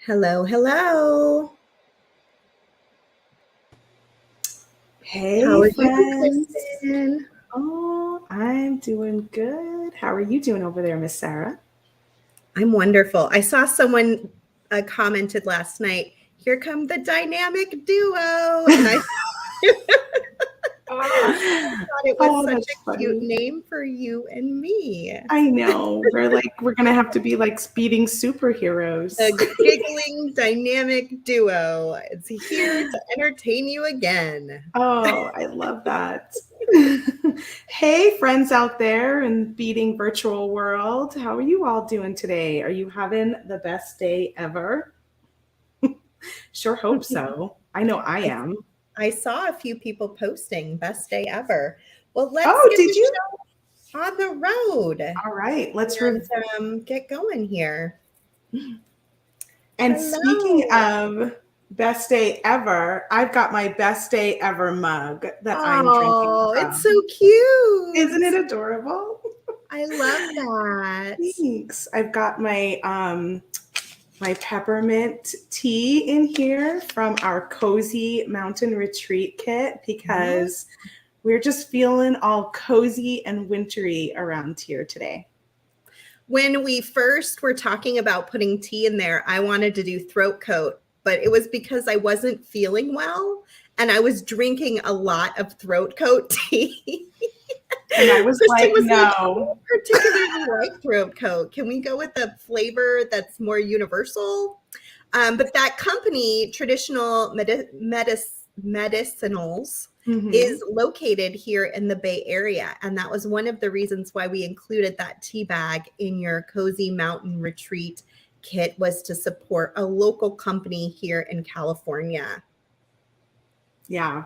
Hello, hello. How Hey, are you, friends. Kristen? Oh, I'm doing good. How are you doing over there, Miss Sarah? I'm wonderful. I saw someone commented last night, here come the dynamic duo. And I thought it was Oh, such that's a cute funny. name for you and me. I know. We're gonna have to be like speeding superheroes. The giggling dynamic duo. It's here to entertain you again. Oh, I love that. Hey, friends out there in beating virtual world. How are you all doing today? Are you having the best day ever? Sure hope so. I know I I, am. I saw a few people posting best day ever. Well, let's Oh, get did the you? show on the road All right, let's and get going here. And speaking Hello. of best day ever, I've got my best day ever mug that I'm drinking Oh, it's so from. Isn't cute. it adorable? I love that. Thanks. I've got my peppermint tea in here from our cozy mountain retreat kit Oh. because we're just feeling all cozy and wintry around here today. When we first were talking about putting tea in there, I wanted to do throat coat, but it was because I wasn't feeling well and I was drinking a lot of throat coat tea. And I was Kristen like, was like, I no. don't particularly like throat coat. Can we go with a flavor that's more universal? But that company, Traditional Medicinals, Mm-hmm. is located here in the Bay Area. And that was one of the reasons why we included that tea bag in your cozy mountain retreat kit, was to support a local company here in California. Yeah.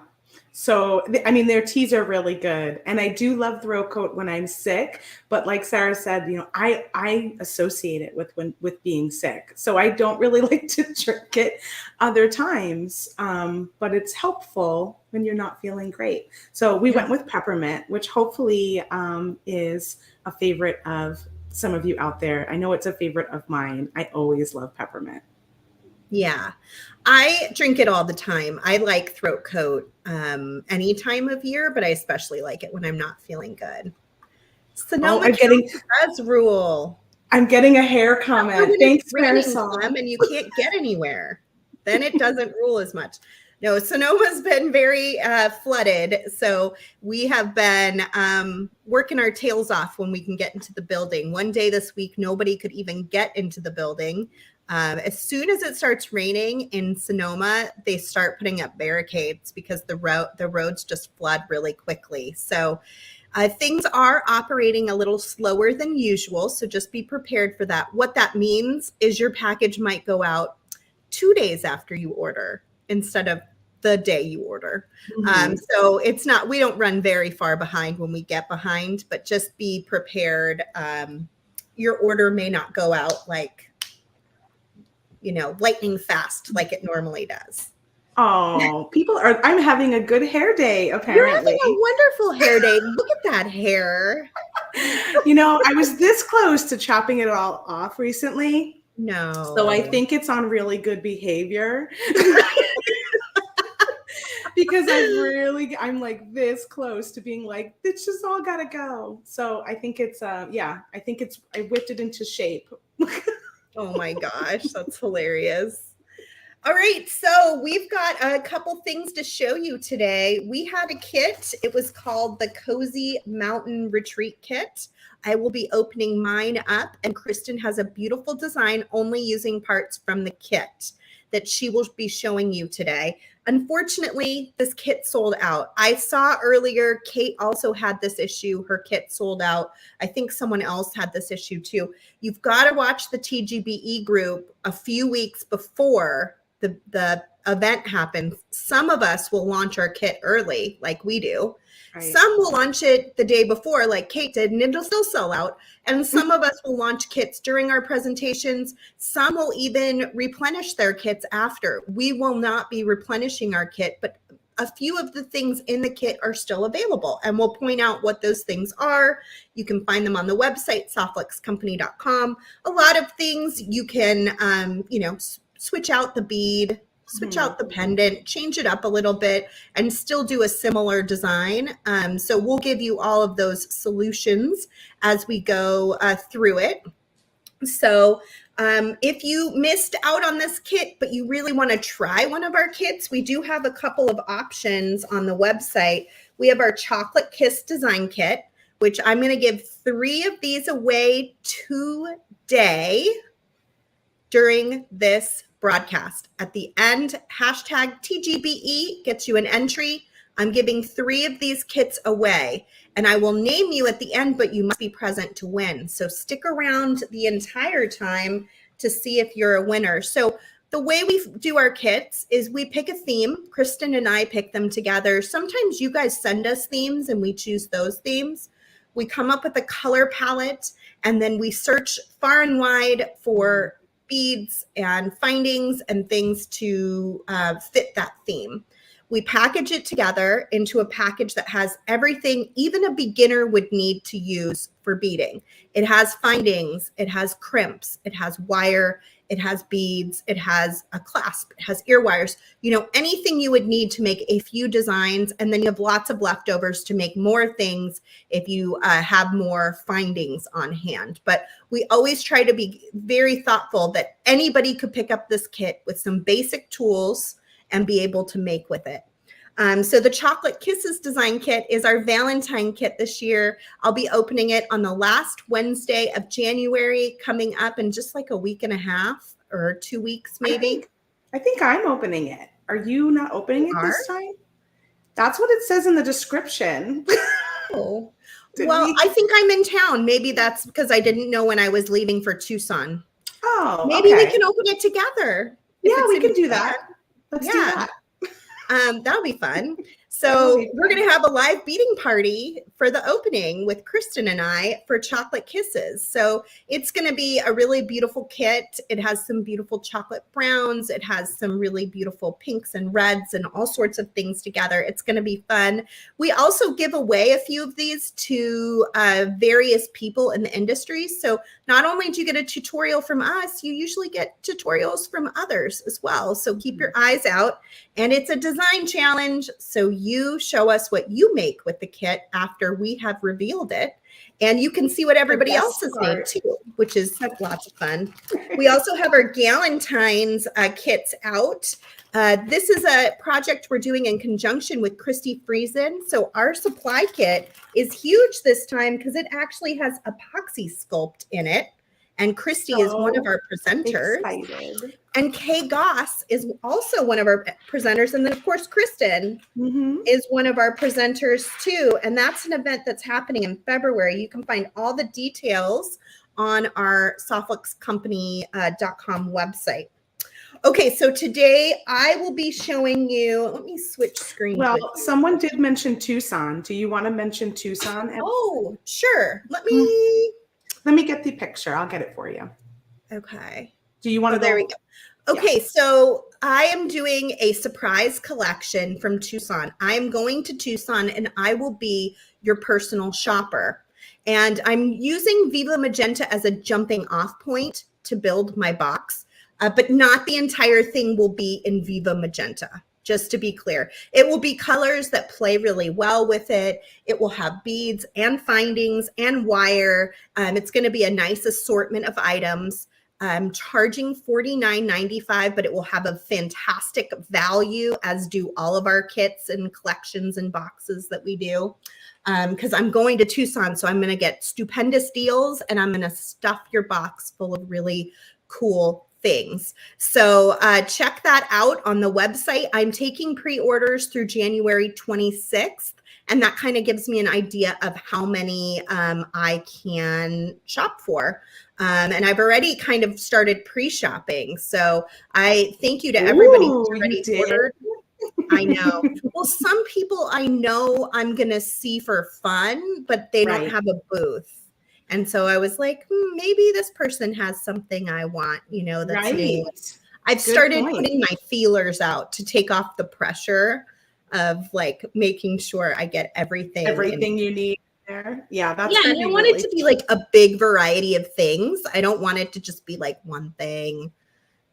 So, I mean, their teas are really good. And I do love throat coat when I'm sick. But like Sarah said, I associate it with being sick. So I don't really like to drink it other times. But it's helpful when you're not feeling great. So we Yeah. went with peppermint, which hopefully is a favorite of some of you out there. I know it's a favorite of mine. I always love peppermint. Yeah. I drink it all the time. I like throat coat any time of year, but I especially like it when I'm not feeling good. Oh, Sonoma I'm getting County does rule. I'm getting a hair Or comment. when it's Thanks, raining Marisol. some and you can't get anywhere, then it doesn't rule as much. No, Sonoma's been very flooded. So we have been working our tails off when we can get into the building. One day this week, nobody could even get into the building. As soon as it starts raining in Sonoma, they start putting up barricades because the roads just flood really quickly. So things are operating a little slower than usual, so just be prepared for that. What that means is your package might go out 2 days after you order instead of the day you order. Mhm. So it's not, we don't run very far behind when we get behind, but just be prepared. Your order may not go out like, lightning fast like it normally does. Oh, I'm having a good hair day, You're having a apparently. wonderful hair day. Look at that hair. I was this close to chopping it all off recently. So I No. think it's on really good behavior because I'm like this close to being like, it's just all gotta go. So I think I whipped it into shape. Oh my gosh, that's hilarious. All right, so we've got a couple things to show you today. We had a kit. It was called the Cozy Mountain Retreat Kit. I will be opening mine up, and Kristen has a beautiful design only using parts from the kit that she will be showing you today. Unfortunately, this kit sold out. I saw earlier Kate also had this issue. Her kit sold out. I think someone else had this issue too. You've got to watch the TGBE group a few weeks before the event happens. Some of us will launch our kit early, like we do. Right. Some will launch it the day before, like Kate did, and it'll still sell out. And some of us will launch kits during our presentations. Some will even replenish their kits after. We will not be replenishing our kit, but a few of the things in the kit are still available, and we'll point out what those things are. You can find them on the website, softflexcompany.com. A lot of things you can, switch out the bead, switch out the pendant, change it up a little bit, and still do a similar design. So we'll give you all of those solutions as we go through it. So if you missed out on this kit, but you really want to try one of our kits, we do have a couple of options on the website. We have our Chocolate Kiss Design Kit, which I'm going to give 3 of these away today during this broadcast. At the end, hashtag TGBE gets you an entry. I'm giving 3 of these kits away, and I will name you at the end, but you must be present to win. So stick around the entire time to see if you're a winner. So the way we do our kits is we pick a theme. Kristen and I pick them together. Sometimes you guys send us themes and we choose those themes. We come up with a color palette, and then we search far and wide for beads and findings and things to fit that theme. We package it together into a package that has everything even a beginner would need to use for beading. It has findings, it has crimps, it has wire, it has beads, it has a clasp, it has ear wires, anything you would need to make a few designs. And then you have lots of leftovers to make more things if you have more findings on hand. But we always try to be very thoughtful that anybody could pick up this kit with some basic tools and be able to make with it. So the Chocolate Kisses Design Kit is our Valentine kit this year. I'll be opening it on the last Wednesday of January, coming up in just like a week and a half or 2 weeks, maybe. I think I'm opening it. Are you not opening it this time? That's what it says in the description. Oh, well, I think I'm in town. Maybe that's because I didn't know when I was leaving for Tucson. Oh, maybe we can open it together. Yeah, we can do that. Let's do that. That'll be fun. So we're going to have a live beading party for the opening with Kristen and I for Chocolate Kisses. So it's going to be a really beautiful kit. It has some beautiful chocolate browns. It has some really beautiful pinks and reds and all sorts of things together. It's going to be fun. We also give away a few of these to various people in the industry. So not only do you get a tutorial from us, you usually get tutorials from others as well. So keep your eyes out. And it's a design challenge. So you show us what you make with the kit after we have revealed it. And you can see what everybody else has made too, which is lots of fun. We also have our Galentine's kits out. This is a project we're doing in conjunction with Christy Friesen. So our supply kit is huge this time because it actually has epoxy sculpt in it. And Christy is one of our presenters. Excited. And Kay Goss is also one of our presenters. And then, of course, Kristen is one of our presenters, too. And that's an event that's happening in February. You can find all the details on our softluxcompany.com website. Okay, so today I will be showing you, let me switch screens. Well, someone did mention Tucson. Do you want to mention Tucson? Oh, sure. Let me get the picture. I'll get it for you. Okay. Do you want to There we go. Okay, so I am doing a surprise collection from Tucson. I am going to Tucson and I will be your personal shopper. And I'm using Viva Magenta as a jumping off point to build my box, but not the entire thing will be in Viva Magenta. Just to be clear, it will be colors that play really well with it. It will have beads and findings and wire. It's going to be a nice assortment of items. I'm charging $49.95, but it will have a fantastic value, as do all of our kits and collections and boxes that we do. Because I'm going to Tucson, so I'm going to get stupendous deals, and I'm going to stuff your box full of really cool things. So check that out on the website. I'm taking pre-orders through January 26th, and that kind of gives me an idea of how many I can shop for. And I've already kind of started pre-shopping. So I thank you to everybody who's already ordered. I know. Well, some people I know I'm going to see for fun, but they don't have a booth. And so I was like, maybe this person has something I want, that's new. I've started putting my feelers out to take off the pressure of like making sure I get everything you need there. Yeah, that's I don't want it to be like a big variety of things. I don't want it to just be like one thing.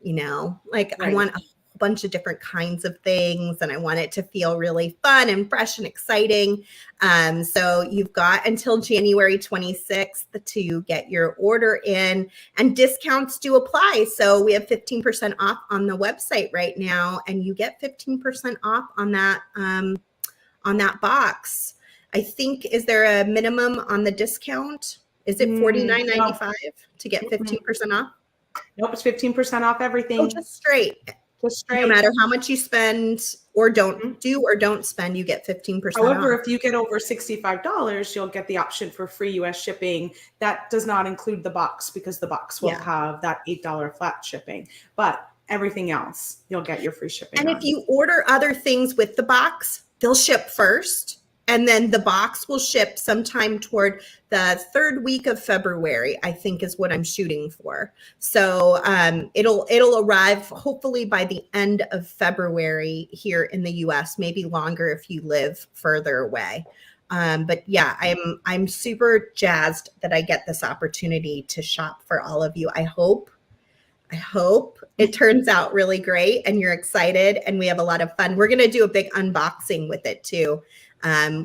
Like I Right. want a bunch of different kinds of things, and I want it to feel really fun and fresh and exciting. So you've got until January 26th to get your order in, and discounts do apply. So we have 15% off on the website right now, and you get 15% off on that box. I think, is there a minimum on the discount? Is it $49.95 to get 15% off? Nope, it's 15% off everything. Oh, just straight. Just straight. No matter how much you spend or don't spend, you get 15% However, off. if you get over $65, you'll get the option for free US shipping. That does not include the box, because the box will have that $8 flat shipping. But everything else, you'll get your free shipping. And if you order other things with the box, they'll ship first. And then the box will ship sometime toward the third week of February, I think is what I'm shooting for. So it'll arrive hopefully by the end of February here in the US, maybe longer if you live further away. But yeah, I'm super jazzed that I get this opportunity to shop for all of you. I hope it turns out really great and you're excited and we have a lot of fun. We're going to do a big unboxing with it too.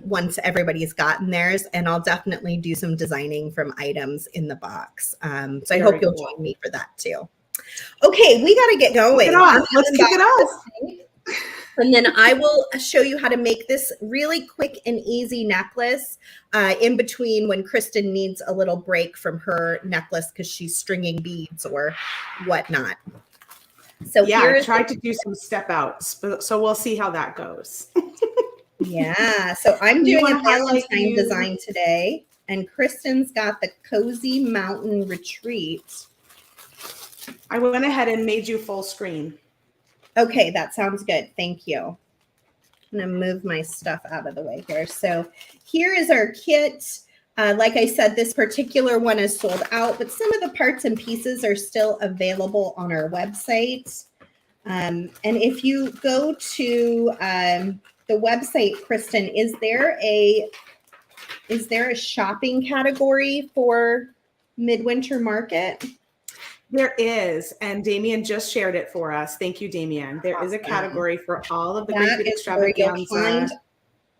Once everybody's gotten theirs, and I'll definitely do some designing from items in the box. So I hope you'll join me for that too. Okay, we got to get going. Let's kick it off. And then I will show you how to make this really quick and easy necklace in between when Kristen needs a little break from her necklace because she's stringing beads or whatnot. So yeah, I tried to do some step outs, so we'll see how that goes. Yeah, so I'm doing a Valentine design today, and Kristen's got the Cozy Mountain Retreat. I went ahead and made you full screen. Okay, that sounds good. Thank you. I'm going to move my stuff out of the way here. So here is our kit. Like I said, this particular one is sold out, but some of the parts and pieces are still available on our website. And if you go to the website, Kristen, is there a shopping category for Midwinter Market? There is, and Damien just shared it for us. Thank you, Damien. There is a category for all of the Great Extravaganza. Find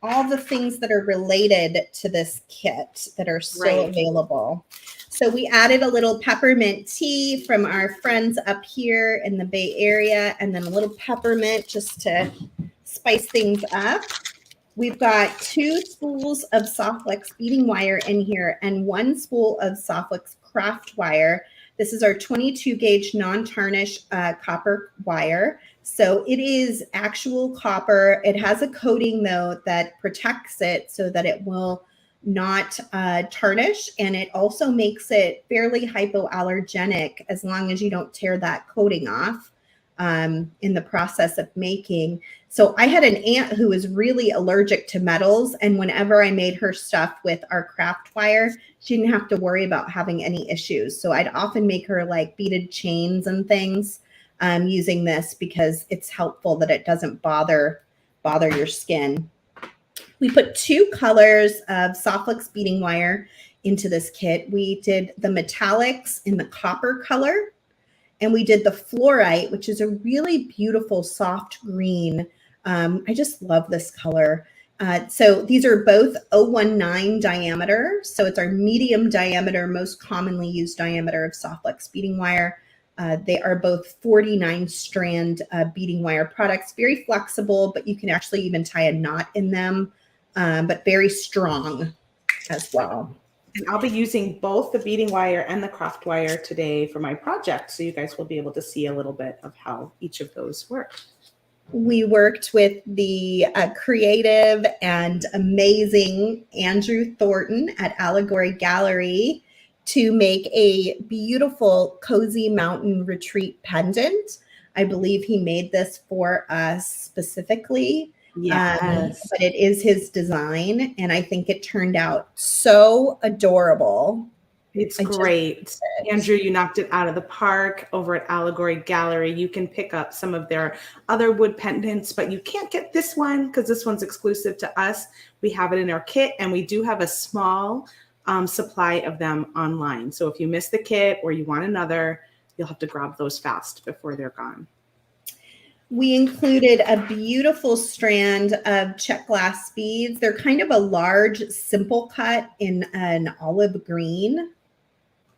all the things that are related to this kit that are still available. So we added a little peppermint tea from our friends up here in the Bay Area, and then a little peppermint just to spice things up. We've got 2 spools of Softflex beading wire in here and 1 spool of Softflex craft wire. This is our 22 gauge non-tarnish copper wire. So it is actual copper. It has a coating though that protects it so that it will not tarnish. And it also makes it fairly hypoallergenic as long as you don't tear that coating off in the process of making. So I had an aunt who was really allergic to metals. And whenever I made her stuff with our craft wire, she didn't have to worry about having any issues. So I'd often make her like beaded chains and things using this because it's helpful that it doesn't bother your skin. We put 2 colors of Softflex beading wire into this kit. We did the metallics in the copper color, and we did the fluorite, which is a really beautiful soft green. I just love this color. So these are both 019 diameter. So it's our medium diameter, most commonly used diameter of Softflex beading wire. They are both 49 strand beading wire products, very flexible, but you can actually even tie a knot in them, but very strong as well. And I'll be using both the beading wire and the craft wire today for my project. So you guys will be able to see a little bit of how each of those work. We worked with the creative and amazing Andrew Thornton at Allegory Gallery to make a beautiful Cozy Mountain Retreat pendant. I believe he made this for us specifically. Yes. But it is his design, and I think it turned out so adorable. It's great. Andrew, you knocked it out of the park over at Allegory Gallery. You can pick up some of their other wood pendants, but you can't get this one because this one's exclusive to us. We have it in our kit, and we do have a small supply of them online. So if you miss the kit or you want another, you'll have to grab those fast before they're gone. We included a beautiful strand of check glass beads. They're kind of a large, simple cut in an olive green,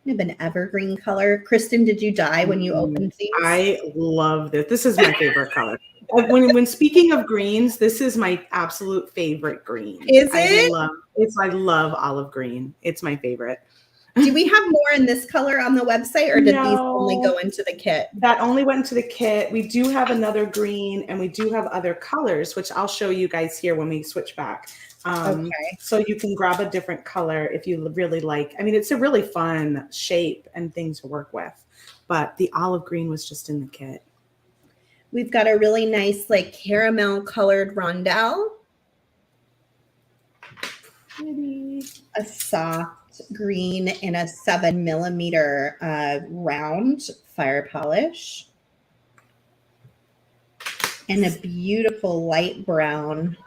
kind of an evergreen color. Kristen, did you die when you opened these? I love this. This is my favorite color. When speaking of greens, this is my absolute favorite green. Is it? I love olive green. It's my favorite. Do we have more in this color on the website, or did these only go into the kit? That only went into the kit. We do have another green, and we do have other colors, which I'll show you guys here when we switch back. Okay. So you can grab a different color if you really like. I mean, it's a really fun shape and thing to work with, but the olive green was just in the kit. We've got a really nice, like, caramel colored rondelle. Pretty. A soft green in a 7mm round fire polish. And a beautiful light brown.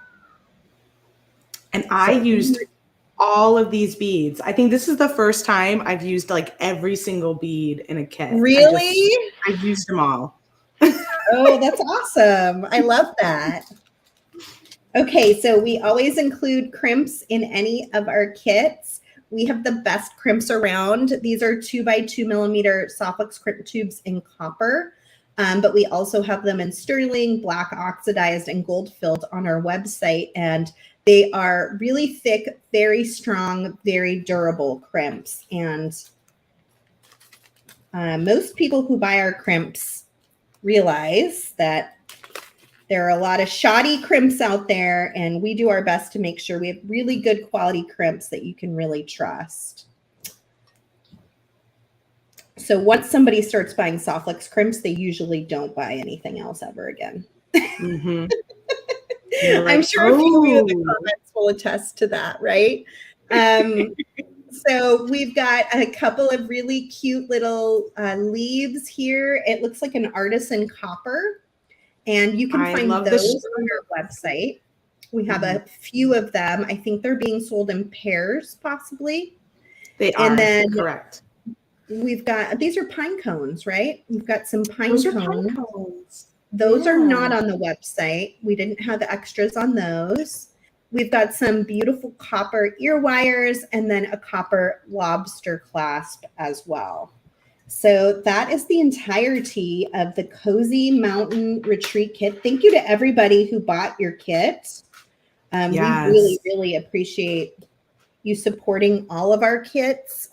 And I used all of these beads. I think this is the first time I've used like every single bead in a kit. Really? I've used them all. Oh, that's awesome. I love that. Okay, so we always include crimps in any of our kits. We have the best crimps around. These are 2x2mm Soflex crimp tubes in copper, but we also have them in sterling, black oxidized, and gold filled on our website. And they are really thick, very strong, very durable crimps. And most people who buy our crimps realize that there are a lot of shoddy crimps out there, and we do our best to make sure we have really good quality crimps that you can really trust. So once somebody starts buying Soflex crimps, they usually don't buy anything else ever again. Mm-hmm. Like, I'm sure a few of the comments will attest to that, right? So we've got a couple of really cute little leaves here. It looks like an artisan copper, and you can find those on our website. We have a few of them. I think they're being sold in pairs, possibly. They are, and then correct. We've got, these are pine cones, right? We've got some pine cones. Those yeah. are not on the website. We didn't have extras on those. We've got some beautiful copper ear wires and then a copper lobster clasp as well. So that is the entirety of the Cozy Mountain Retreat Kit. Thank you to everybody who bought your kit. Yes. We really, really appreciate you supporting all of our kits.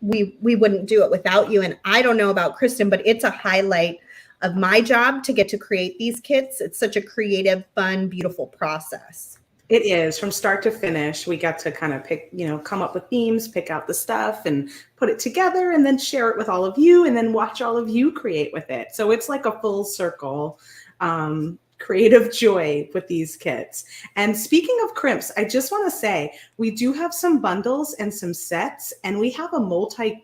We wouldn't do it without you. And I don't know about Kristen, but it's a highlight of my job to get to create these kits. It's such a creative, fun, beautiful process. It is from start to finish. We got to kind of pick, come up with themes, pick out the stuff and put it together and then share it with all of you and then watch all of you create with it. So it's like a full circle creative joy with these kits. And speaking of crimps, I just want to say we do have some bundles and some sets, and we have a multi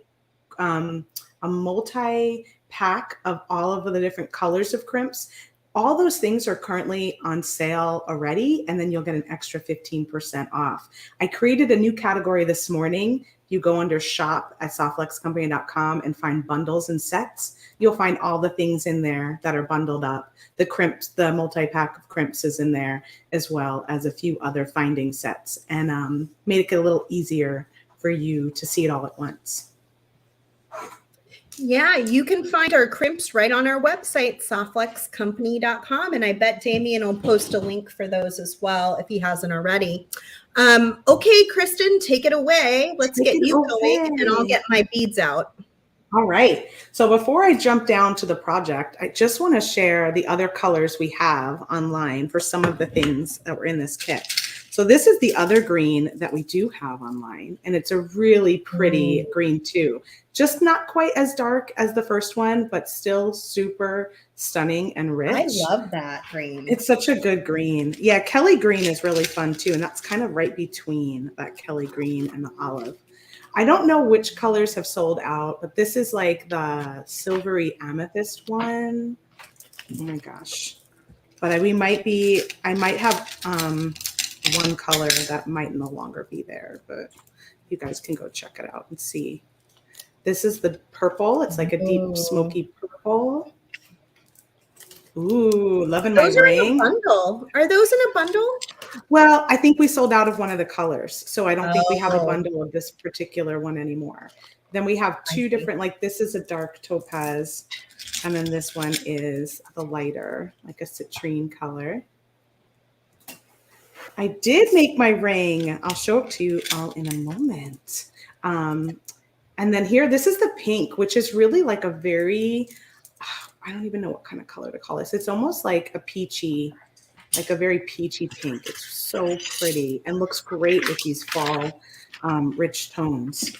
pack of all of the different colors of crimps. All those things are currently on sale already, and then you'll get an extra 15% off. I created a new category this morning. You go under shop at soflexcompany.com and find bundles and sets. You'll find all the things in there that are bundled up. The crimps, the multi-pack of crimps is in there, as well as a few other finding sets, and make it a little easier for you to see it all at once. Yeah, you can find our crimps right on our website, soflexcompany.com. And I bet Damien will post a link for those as well if he hasn't already. Okay, Kristen, take it away. Let's get you going, and I'll get my beads out. All right. So before I jump down to the project, I just want to share the other colors we have online for some of the things that were in this kit. So this is the other green that we do have online, and it's a really pretty green too. Just not quite as dark as the first one, but still super stunning and rich. I love that green. It's such a good green. Yeah, Kelly green is really fun too, and that's kind of right between that Kelly green and the olive. I don't know which colors have sold out, but this is like the silvery amethyst one. Oh my gosh. But I might have one color that might no longer be there, but you guys can go check it out and see. This is the purple. It's like a deep smoky purple. Ooh, loving my Those are in a ring. bundle. Are those in a bundle? Well, I think we sold out of one of the colors, so I don't think we have a bundle of this particular one anymore. Then we have two different, like this is a dark topaz, and then this one is the lighter, like a citrine color. I did make my ring. I'll show it to you all in a moment. And then here, this is the pink, which is really like a very, I don't even know what kind of color to call this. It's almost like a peachy, like a very peachy pink. It's so pretty and looks great with these fall rich tones.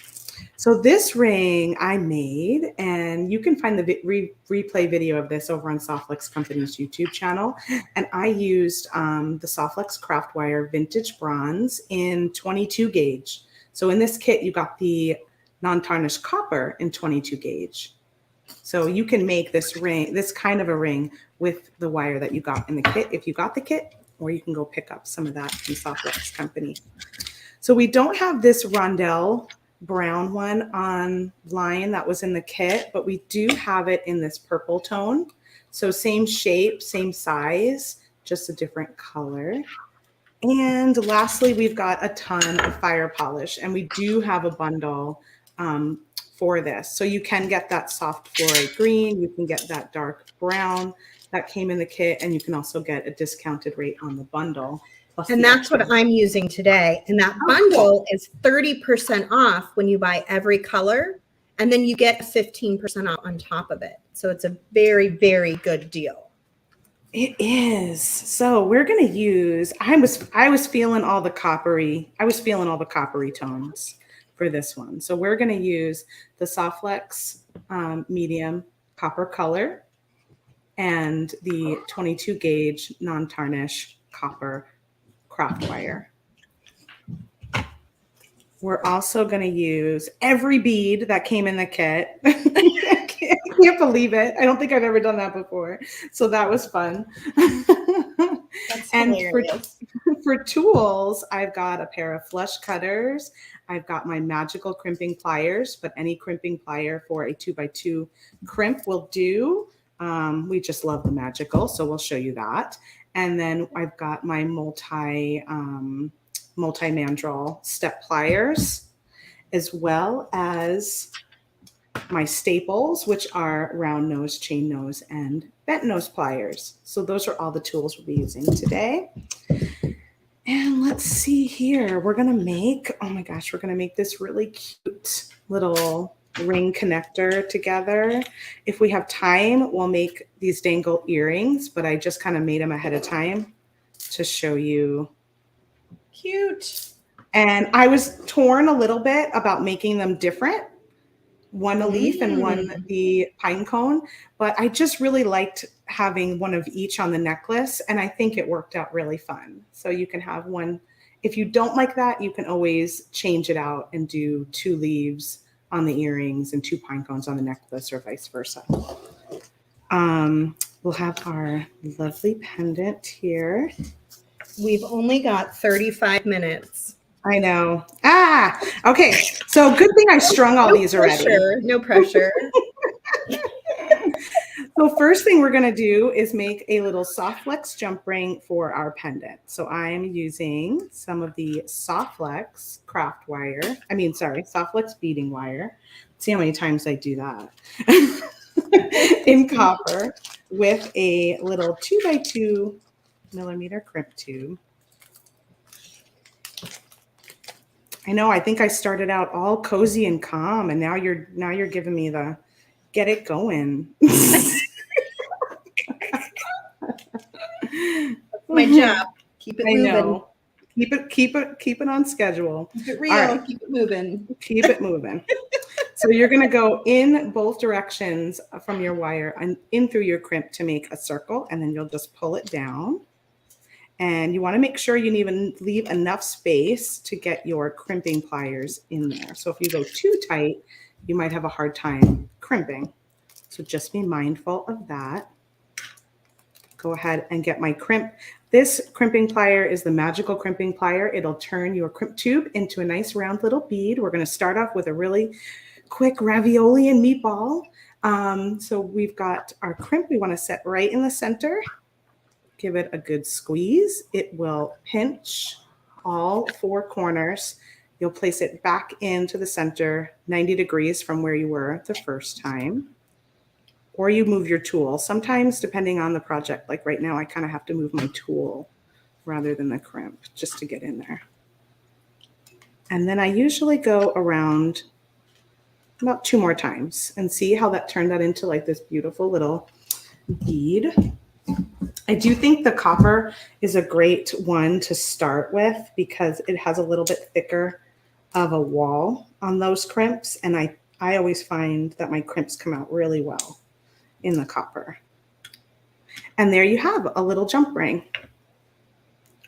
So this ring I made, and you can find the replay video of this over on Softlex Company's YouTube channel. And I used the Softlex Craft Wire Vintage Bronze in 22 gauge. So in this kit, you got the non-tarnished copper in 22 gauge. So you can make this ring, this kind of a ring, with the wire that you got in the kit, if you got the kit, or you can go pick up some of that from Softlex Company. So we don't have this rondelle brown one online that was in the kit, but we do have it in this purple tone. So same shape, same size, just a different color. And lastly, we've got a ton of fire polish, and we do have a bundle for this. So you can get that soft fluorite green, you can get that dark brown that came in the kit, and you can also get a discounted rate on the bundle. And that's what I'm using today. And that bundle is 30% off when you buy every color, and then you get 15% off on top of it. So it's a very, very good deal. It is. So we're going to use, I was feeling all the coppery tones for this one. So we're going to use the Softlex medium copper color and the 22 gauge non-tarnish copper craft wire. We're also going to use every bead that came in the kit. I can't believe it. I don't think I've ever done that before. So that was fun. That's and hilarious. for tools, I've got a pair of flush cutters. I've got my magical crimping pliers, but any crimping plier for a 2x2 crimp will do. We just love the magical, so we'll show you that. And then I've got my multi-mandrel step pliers, as well as my staples, which are round nose, chain nose, and bent nose pliers. So those are all the tools we'll be using today. And let's see here. We're going to make, oh my gosh, we're going to make this really cute little ring connector together. If we have time, we'll make these dangle earrings, but I just kind of made them ahead of time to show you. Cute. And I was torn a little bit about making them different, one a leaf and one the pine cone, but I just really liked having one of each on the necklace, and I think it worked out really fun. So you can have one. If you don't like that, you can always change it out and do 2 leaves on the earrings and 2 pine cones on the necklace, or vice versa. We'll have our lovely pendant here. We've only got 35 minutes. I know. Okay. So good thing I strung all these already. No pressure. So first thing we're going to do is make a little Softlex jump ring for our pendant. So I'm using some of the Softlex craft wire. Softlex beading wire. See how many times I do that. In copper with a little 2x2 millimeter crimp tube. I know, I think I started out all cozy and calm, and now you're giving me the get it going. My job. Keep it moving. I know. Keep it on schedule. Keep it real. Right. Keep it moving. Keep it moving. So you're going to go in both directions from your wire and in through your crimp to make a circle, and then you'll just pull it down. And you want to make sure you leave enough space to get your crimping pliers in there. So if you go too tight, you might have a hard time crimping. So just be mindful of that. Go ahead and get my crimp. This crimping plier is the magical crimping plier. It'll turn your crimp tube into a nice round little bead. We're going to start off with a really quick ravioli and meatball. So we've got our crimp we want to set right in the center. Give it a good squeeze. It will pinch all 4 corners. You'll place it back into the center, 90 degrees from where you were the first time. Or you move your tool. Sometimes, depending on the project, like right now, I kind of have to move my tool rather than the crimp just to get in there. And then I usually go around about 2 more times and see how that turned that into like this beautiful little bead. I do think the copper is a great one to start with because it has a little bit thicker of a wall on those crimps. And I always find that my crimps come out really well in the copper. And there you have a little jump ring.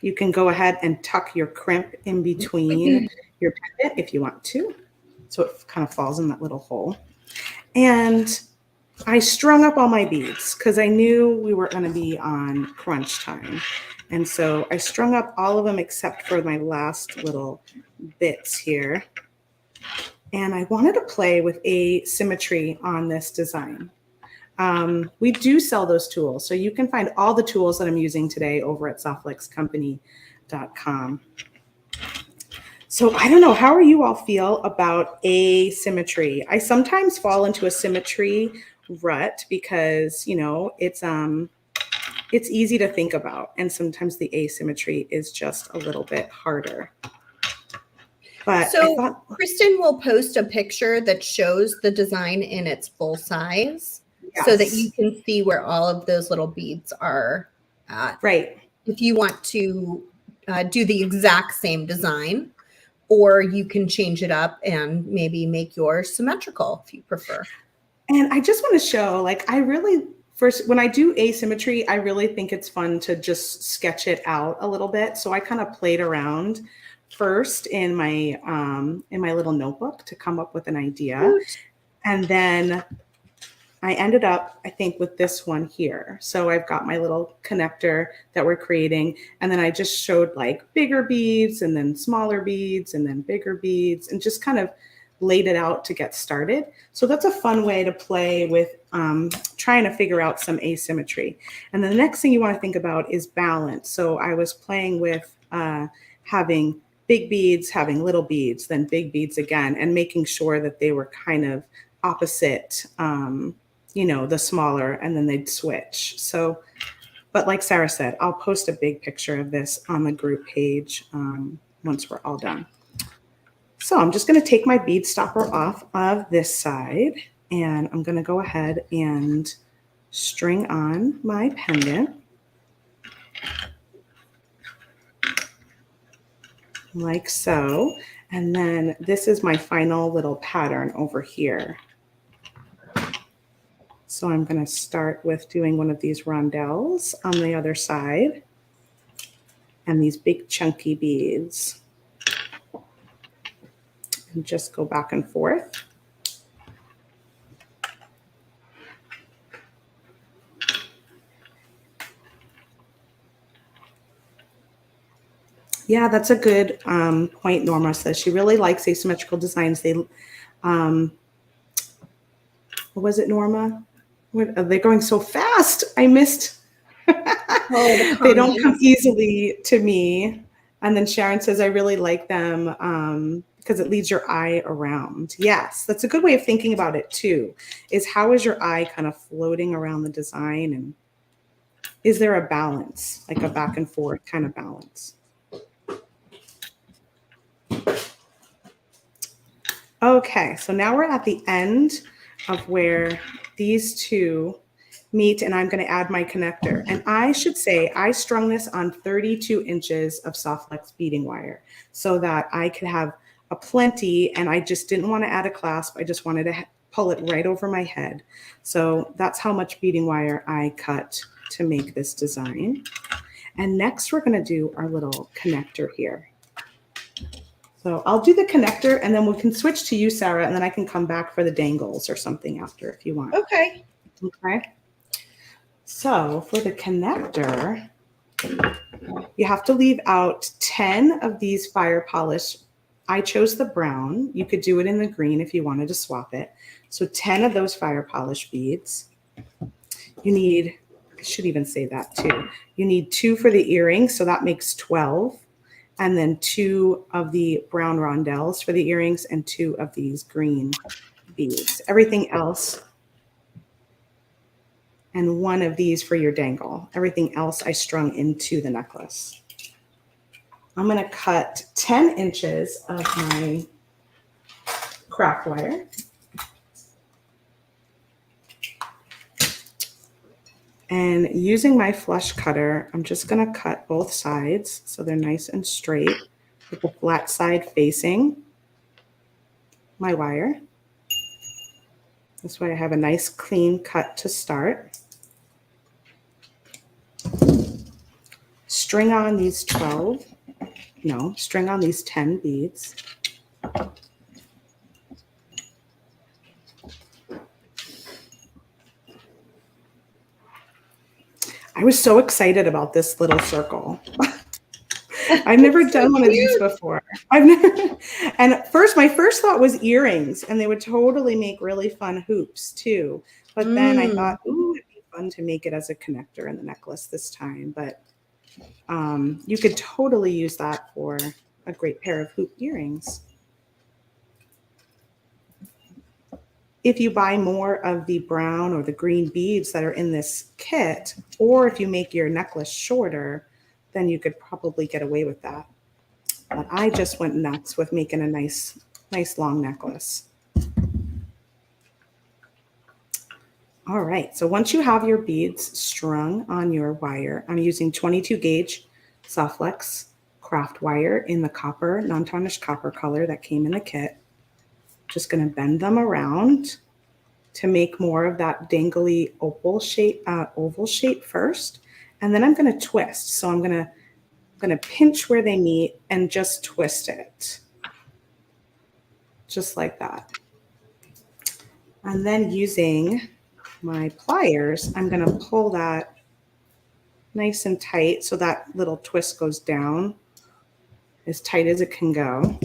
You can go ahead and tuck your crimp in between your pendant if you want to. So it kind of falls in that little hole. And I strung up all my beads because I knew we were going to be on crunch time. And so I strung up all of them except for my last little bits here. And I wanted to play with asymmetry on this design. We do sell those tools. So you can find all the tools that I'm using today over at softflexcompany.com. So I don't know, how are you all feel about asymmetry? I sometimes fall into a symmetry rut because, you know, it's easy to think about. And sometimes the asymmetry is just a little bit harder. But so Kristen will post a picture that shows the design in its full size. Yes. So that you can see where all of those little beads are at. Right. If you want to do the exact same design, or you can change it up and maybe make yours symmetrical if you prefer. And I just want to show, like, when I do asymmetry, I really think it's fun to just sketch it out a little bit. So I kind of played around first in my little notebook to come up with an idea. And then I ended up, I think, with this one here. So I've got my little connector that we're creating. And then I just showed like bigger beads and then smaller beads and then bigger beads and just kind of laid it out to get started. So that's a fun way to play with trying to figure out some asymmetry. And the next thing you want to think about is balance. So I was playing with having big beads, having little beads, then big beads again, and making sure that they were kind of opposite, you know, the smaller, and then they'd switch. So, but like Sara said, I'll post a big picture of this on the group page once we're all done. So I'm just going to take my bead stopper off of this side, and I'm going to go ahead and string on my pendant like so. And then this is my final little pattern over here. So I'm going to start with doing one of these rondelles on the other side and these big chunky beads. And just go back and forth. Yeah, that's a good point. Norma says she really likes asymmetrical designs. What was it, Norma? They're going so fast. I missed. They don't come easily to me. And then Sharon says, I really like them because it leads your eye around. Yes, that's a good way of thinking about it too, is how is your eye kind of floating around the design, and is there a balance, like a back and forth kind of balance? Okay, so now we're at the end of where these two meet, and I'm going to add my connector. And I should say I strung this on 32 inches of soft flex beading wire so that I could have a plenty, and I just didn't want to add a clasp. I just wanted to pull it right over my head. So that's how much beading wire I cut to make this design. And next we're going to do our little connector here. So I'll do the connector, and then we can switch to you, Sara, and then I can come back for the dangles or something after if you want. Okay. Okay. So for the connector, you have to leave out 10 of these fire polish I chose the brown. You could do it in the green if you wanted to swap it. So 10 of those fire polish beads. You need, I should even say that too. You need 2 for the earrings, so that makes 12. And then 2 of the brown rondelles for the earrings and 2 of these green beads. Everything else, and 1 of these for your dangle. Everything else I strung into the necklace. I'm going to cut 10 inches of my craft wire. And using my flush cutter, I'm just going to cut both sides so they're nice and straight with the flat side facing my wire. This way I have a nice clean cut to start. String on these 10 beads. I was so excited about this little circle. I've never done one of these before. And at first, my first thought was earrings, and they would totally make really fun hoops too. But then I thought, ooh, it'd be fun to make it as a connector in the necklace this time. But you could totally use that for a great pair of hoop earrings. If you buy more of the brown or the green beads that are in this kit, or if you make your necklace shorter, then you could probably get away with that. But I just went nuts with making a nice long necklace. All right, so once you have your beads strung on your wire, I'm using 22 gauge soft flex craft wire in the copper, non-tarnished copper color that came in the kit. Just going to bend them around to make more of that dangly oval shape first, and then I'm going to twist. So I'm going to pinch where they meet and just twist it, just like that. And then using my pliers, I'm going to pull that nice and tight so that little twist goes down as tight as it can go.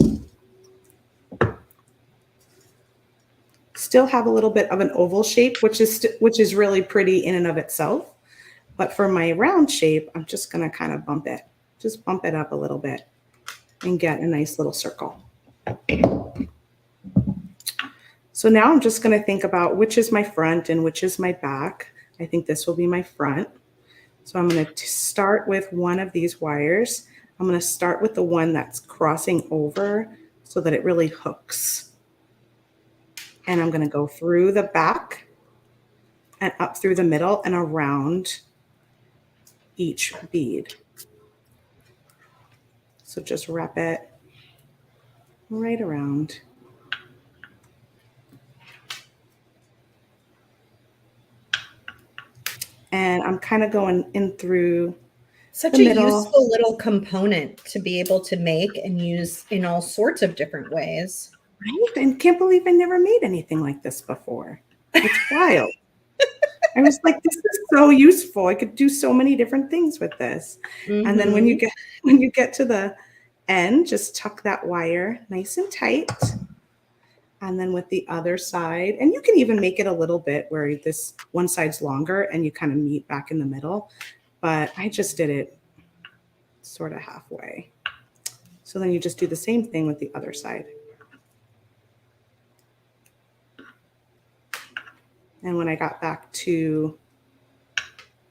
Still have a little bit of an oval shape, which is really pretty in and of itself. But for my round shape, I'm just going to kind of bump it up a little bit and get a nice little circle. So now I'm just going to think about which is my front and which is my back. I think this will be my front. So I'm going to start with one of these wires. I'm going to start with the one that's crossing over so that it really hooks. And I'm going to go through the back and up through the middle and around each bead. So just wrap it right around. And I'm kind of going in through such a useful little component to be able to make and use in all sorts of different ways. Right? And can't believe I never made anything like this before. It's wild. I was like, this is so useful. I could do so many different things with this. Mm-hmm. And then when you get to the end, just tuck that wire nice and tight. And then with the other side, and you can even make it a little bit where this one side's longer and you kind of meet back in the middle. But I just did it sort of halfway. So then you just do the same thing with the other side. And when I got back to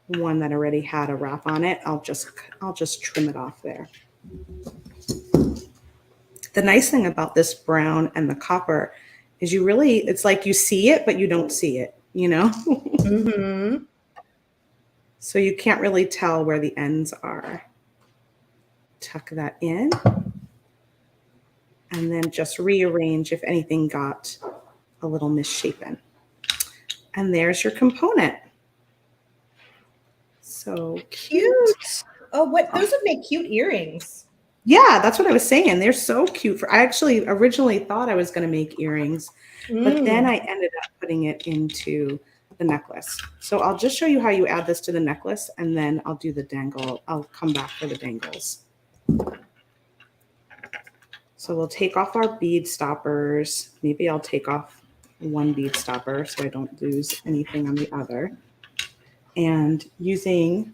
one that already had a wrap on it, I'll just trim it off there. The nice thing about this brown and the copper is it's like you see it, but you don't see it, you know? Mm-hmm. So you can't really tell where the ends are. Tuck that in. And then just rearrange if anything got a little misshapen. And there's your component. So cute. Oh, those would make cute earrings. Yeah, that's what I was saying. They're so cute. I actually originally thought I was going to make earrings, but then I ended up putting it into the necklace. So I'll just show you how you add this to the necklace, and then I'll do the dangle. I'll come back for the dangles. So we'll take off our bead stoppers. Maybe I'll take off one bead stopper so I don't lose anything on the other. And using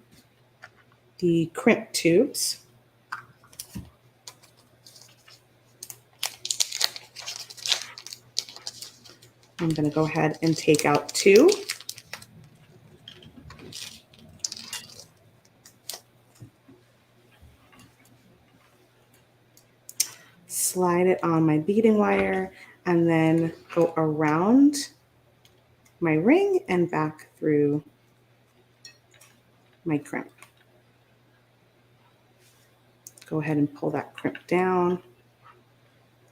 the crimp tubes, I'm going to go ahead and take out 2. Slide it on my beading wire and then go around my ring and back through my crimp. Go ahead and pull that crimp down.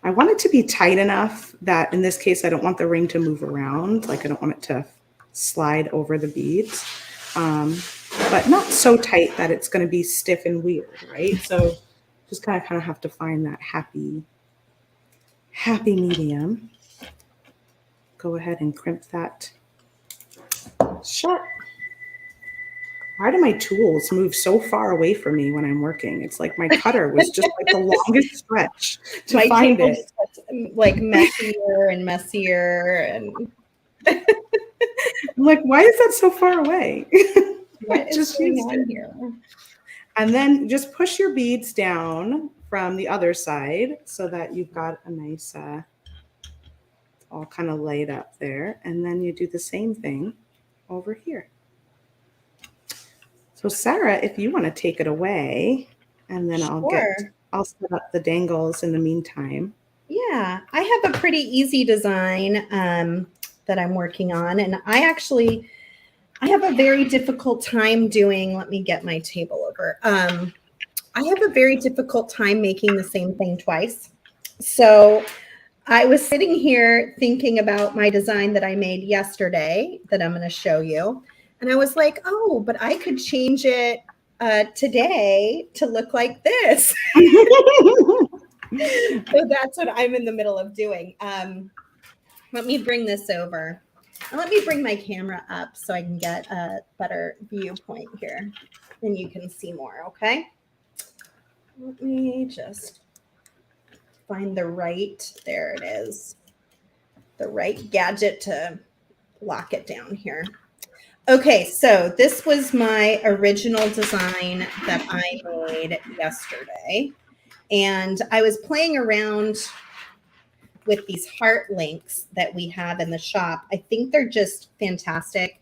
I want it to be tight enough that in this case, I don't want the ring to move around. Like I don't want it to slide over the beads, but not so tight that it's going to be stiff and weird, right? So just kind of have to find that happy medium. Go ahead and crimp that shut. Why do my tools move so far away from me when I'm working? It's like my cutter was just like the longest stretch to find it. Like messier and messier, and I'm like, why is that so far away? What is going on here? And then just push your beads down from the other side so that you've got a nice, all kind of laid up there. And then you do the same thing over here. So Sarah, if you want to take it away, and then I'll set up the dangles in the meantime. Yeah, I have a pretty easy design that I'm working on, and I have a very difficult time doing, let me get my table over. I have a very difficult time making the same thing twice. So I was sitting here thinking about my design that I made yesterday that I'm going to show you. And I was like, oh, but I could change it today to look like this. So that's what I'm in the middle of doing. Let me bring this over. And let me bring my camera up so I can get a better viewpoint here. And you can see more, okay? Let me just find the right, there it is, the right gadget to lock it down here. Okay, so this was my original design that I made yesterday. And I was playing around with these heart links that we have in the shop. I think they're just fantastic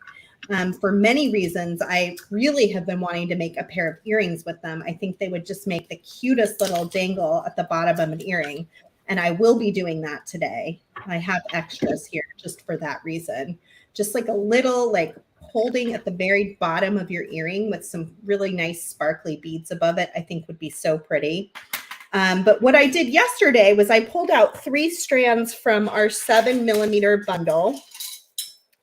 for many reasons. I really have been wanting to make a pair of earrings with them. I think they would just make the cutest little dangle at the bottom of an earring. And I will be doing that today. I have extras here just for that reason. Just like a little like holding at the very bottom of your earring with some really nice sparkly beads above it, I think would be so pretty. But what I did yesterday was I pulled out 3 strands from our 7mm bundle.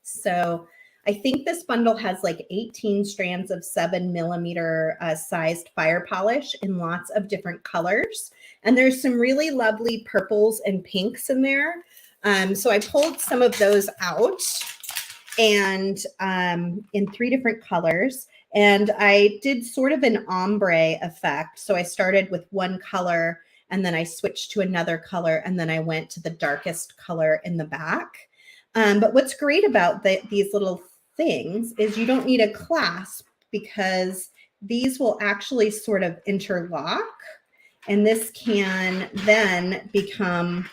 So I think this bundle has like 18 strands of 7mm sized fire polish in lots of different colors. And there's some really lovely purples and pinks in there. So I pulled some of those out and in 3 different colors. And I did sort of an ombre effect. So I started with one color and then I switched to another color and then I went to the darkest color in the back. But what's great about these little things is you don't need a clasp because these will actually sort of interlock. And this can then become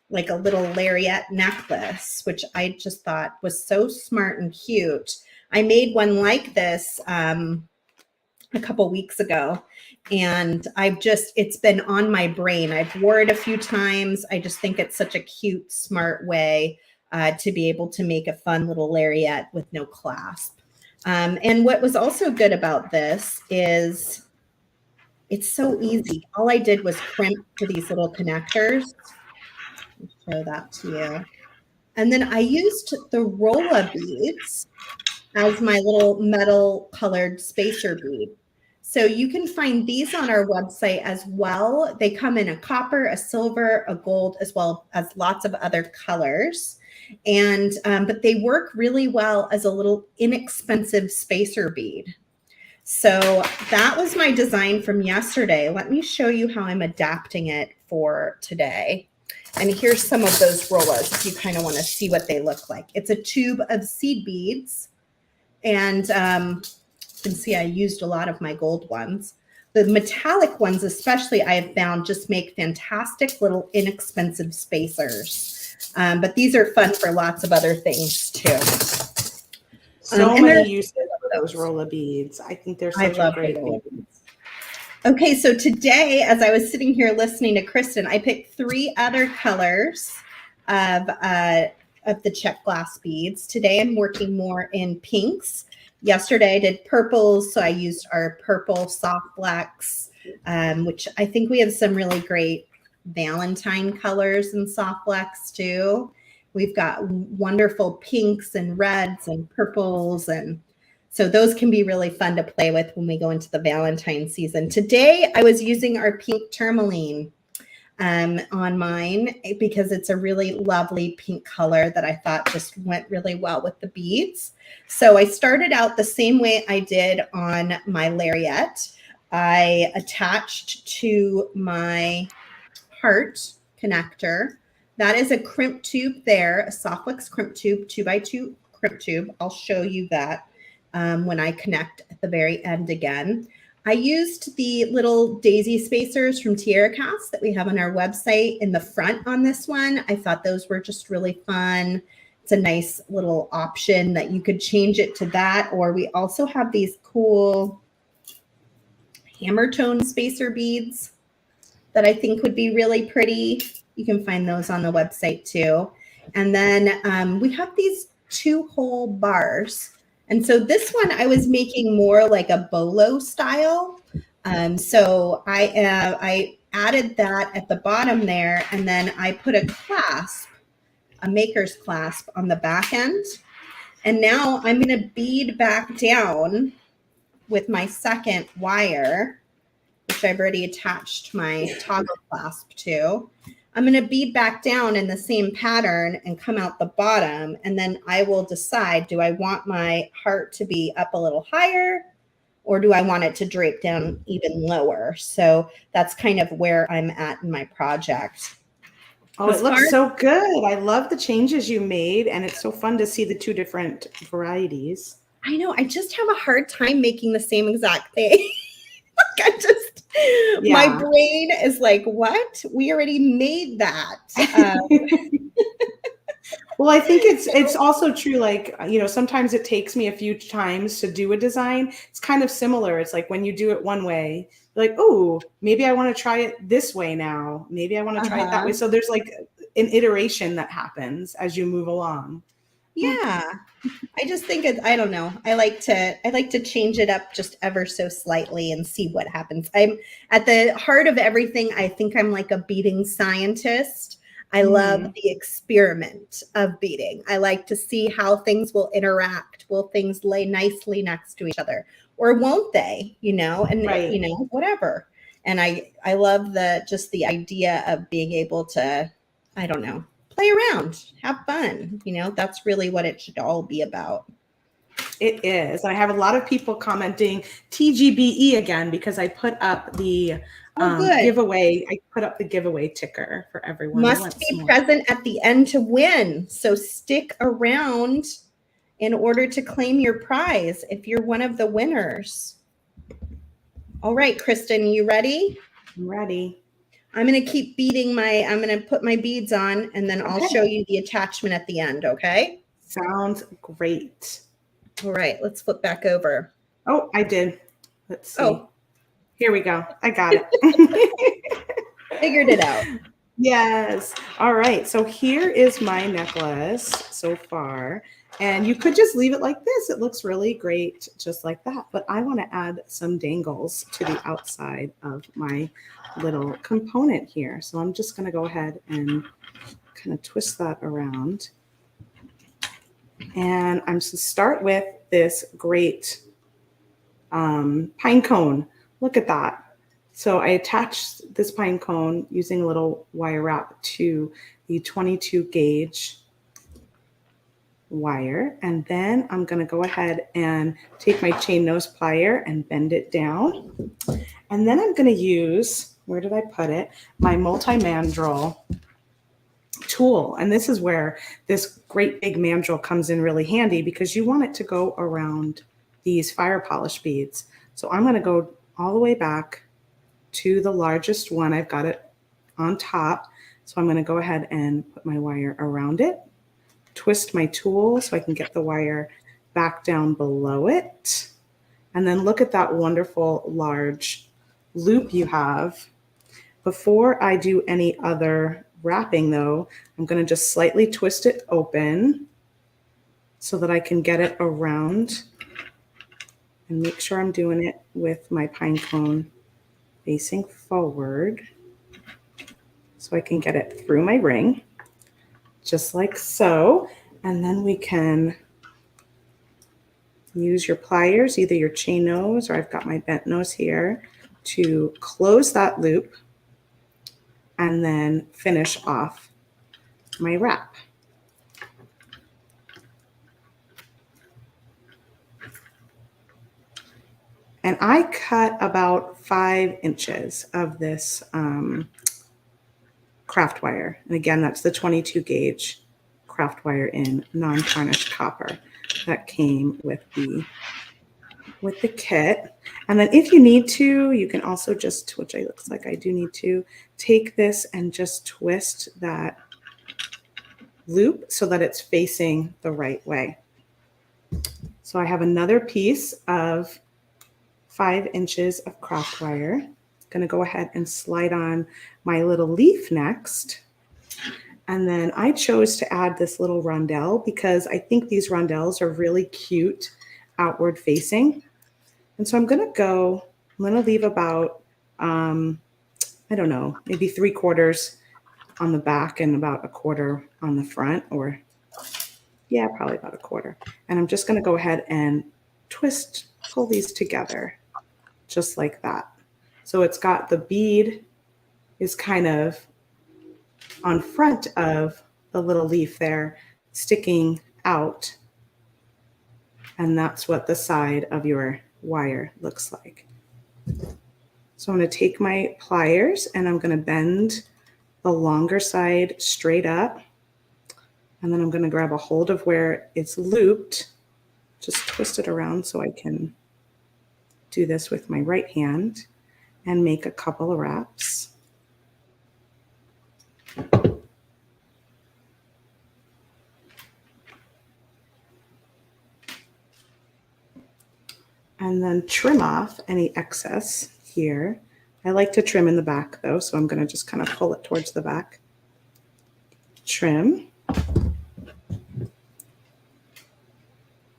like a little lariat necklace, which I just thought was so smart and cute. I made one like this a couple weeks ago, and it's been on my brain. I've worn it a few times. I just think it's such a cute, smart way to be able to make a fun little lariat with no clasp. And what was also good about this is it's so easy. All I did was crimp to these little connectors. Show that to you. And then I used the Rolla beads as my little metal colored spacer bead. So you can find these on our website as well. They come in a copper, a silver, a gold, as well as lots of other colors. And but they work really well as a little inexpensive spacer bead. So that was my design from yesterday. Let me show you how I'm adapting it for today. And here's some of those rollers if you kind of want to see what they look like. It's a tube of seed beads. And you can see I used a lot of my gold ones. The metallic ones especially I have found just make fantastic little inexpensive spacers. But these are fun for lots of other things too. So many uses for those roller beads. I think they're such a great thing. Okay, so today, as I was sitting here listening to Kristen, I picked 3 other colors of the check glass beads. Today, I'm working more in pinks. Yesterday, I did purples, so I used our purple soft blacks, which I think we have some really great Valentine colors and soft blacks too. We've got wonderful pinks and reds and purples, and so those can be really fun to play with when we go into the Valentine season. Today, I was using our pink tourmaline on mine because it's a really lovely pink color that I thought just went really well with the beads. So I started out the same way I did on my Lariat. I attached to my heart connector. That is a crimp tube there, a Softflex crimp tube, 2x2 crimp tube. I'll show you that when I connect at the very end again. I used the little daisy spacers from Tierra Cast that we have on our website in the front on this one. I thought those were just really fun. It's a nice little option that you could change it to that. Or we also have these cool hammer tone spacer beads that I think would be really pretty. You can find those on the website too. And then we have these 2-hole bars. And so this one I was making more like a bolo style. So I added that at the bottom there, and then I put a clasp, a maker's clasp on the back end. And now I'm going to bead back down with my second wire, which I've already attached my toggle clasp to. I'm going to bead back down in the same pattern and come out the bottom. And then I will decide, do I want my heart to be up a little higher, or do I want it to drape down even lower? So that's kind of where I'm at in my project. Oh, it looks so good. I love the changes you made. And it's so fun to see the 2 different varieties. I know. I just have a hard time making the same exact thing. Like my brain is like, what? We already made that. Well, I think it's also true. Like, you know, sometimes it takes me a few times to do a design. It's kind of similar. It's like when you do it one way, you're like, oh, maybe I want to try it this way now. Maybe I want to try it that way. So there's like an iteration that happens as you move along. Yeah. I just think I don't know. I like to change it up just ever so slightly and see what happens. I'm at the heart of everything. I think I'm like a beading scientist. I love the experiment of beading. I like to see how things will interact. Will things lay nicely next to each other, or won't they? You know, and you know, whatever. And I love just the idea of being able to, I don't know, play around, have fun. You know, that's really what it should all be about. It is. I have a lot of people commenting TGBE again because I put up the giveaway. I put up the giveaway ticker for everyone. Must be present at the end to win. So stick around in order to claim your prize if you're one of the winners. All right, Kristen, you ready? I'm ready. I'm going to keep beading I'm going to put my beads on, and then I'll show you the attachment at the end, okay? Sounds great. All right, let's flip back over. Oh, I did. Let's see. Oh. Here we go. I got it. Figured it out. Yes. All right. So here is my necklace so far. And you could just leave it like this. It looks really great just like that. But I want to add some dangles to the outside of my little component here. So I'm just going to go ahead and kind of twist that around. And I'm going to start with this great pine cone. Look at that. So I attached this pine cone using a little wire wrap to the 22 gauge wire. And then I'm going to go ahead and take my chain nose plier and bend it down. And then I'm going to use, where did I put it? My multi-mandrel tool. And this is where this great big mandrel comes in really handy because you want it to go around these fire polish beads. So I'm going to go all the way back to the largest one. I've got it on top. So I'm going to go ahead and put my wire around it, twist my tool so I can get the wire back down below it. And then look at that wonderful large loop you have. Before I do any other wrapping though, I'm going to just slightly twist it open so that I can get it around and make sure I'm doing it with my pine cone facing forward so I can get it through my ring, just like so. And then we can use your pliers, either your chain nose or I've got my bent nose here, to close that loop and then finish off my wrap. And I cut about 5 inches of this craft wire. And again, that's the 22 gauge craft wire in non-tarnished copper that came with the kit. And then if you need to, you can also just, which it looks like I do need to, take this and just twist that loop so that it's facing the right way. So I have another piece of 5 inches of craft wire. I'm going to go ahead and slide on my little leaf next. And then I chose to add this little rondelle because I think these rondelles are really cute outward facing. And so I'm going to leave about, I don't know, maybe 3/4 on the back and about 1/4 on the front, or yeah, probably about 1/4. And I'm just going to go ahead and pull these together just like that. So it's got the bead is kind of on front of the little leaf there, sticking out. And that's what the side of your wire looks like. So I'm going to take my pliers and I'm going to bend the longer side straight up. And then I'm going to grab a hold of where it's looped, just twist it around so I can do this with my right hand and make a couple of wraps. And then trim off any excess here. I like to trim in the back though, so I'm going to just kind of pull it towards the back. Trim.